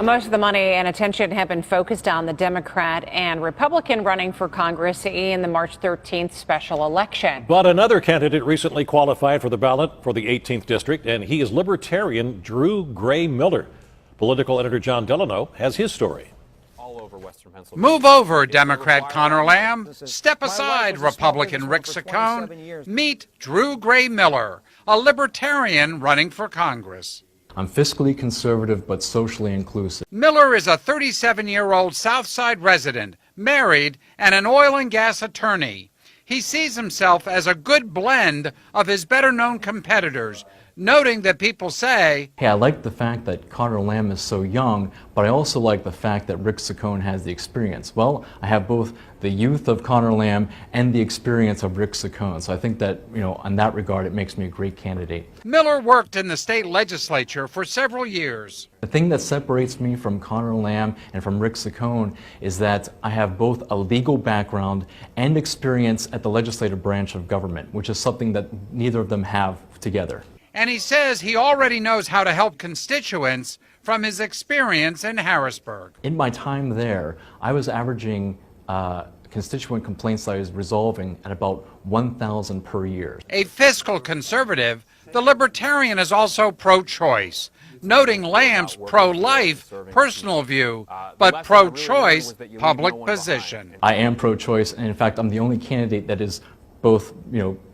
Most of the money and attention have been focused on the Democrat and Republican running for Congress in the March 13th special election. But another candidate recently qualified for the ballot for the 18th district, and he is Libertarian Drew Gray Miller. Political editor John Delano has his story. Move over, Democrat Connor Lamb. Step aside, Republican Rick Saccone. Meet Drew Gray Miller, a Libertarian running for Congress. I'm fiscally conservative but socially inclusive. Miller is a 37-year-old Southside resident, married, and an oil and gas attorney. He sees himself as a good blend of his better-known competitors, noting that people say, hey, I like the fact that Connor Lamb is so young, but I also like the fact that Rick Saccone has the experience. Well, I have both the youth of Connor Lamb and the experience of Rick Saccone. So I think that, in that regard, it makes me a great candidate. Miller worked in the state legislature for several years. The thing that separates me from Connor Lamb and from Rick Saccone is that I have both a legal background and experience at the legislative branch of government, which is something that neither of them have together. And he says he already knows how to help constituents from his experience in Harrisburg. In my time there, I was averaging constituent complaints that I was resolving at about 1,000 per year. A fiscal conservative, the Libertarian is also pro-choice, noting Lamb's pro-life personal view, but pro-choice public position. I am pro-choice, and in fact, I'm the only candidate that is both,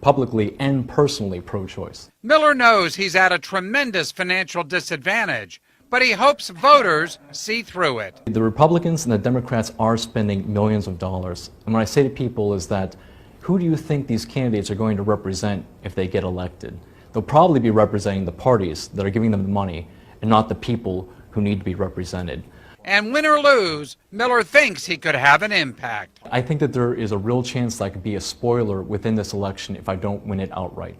publicly and personally pro-choice. Miller knows he's at a tremendous financial disadvantage, but he hopes voters see through it. The Republicans and the Democrats are spending millions of dollars. And what I say to people is that, who do you think these candidates are going to represent if they get elected? They'll probably be representing the parties that are giving them the money and not the people who need to be represented. And win or lose, Miller thinks he could have an impact. I think that there is a real chance that I could be a spoiler within this election if I don't win it outright.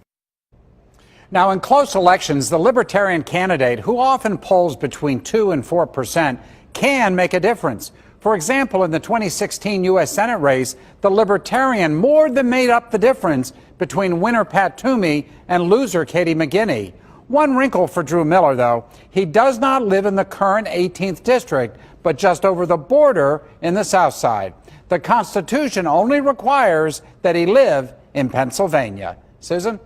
Now, in close elections, the Libertarian candidate, who often polls between 2 and 4%, can make a difference. For example, in the 2016 U.S. Senate race, the Libertarian more than made up the difference between winner Pat Toomey and loser Katie McGinney. One wrinkle for Drew Miller, though. He does not live in the current 18th district, but just over the border in the South Side. The Constitution only requires that he live in Pennsylvania. Susan?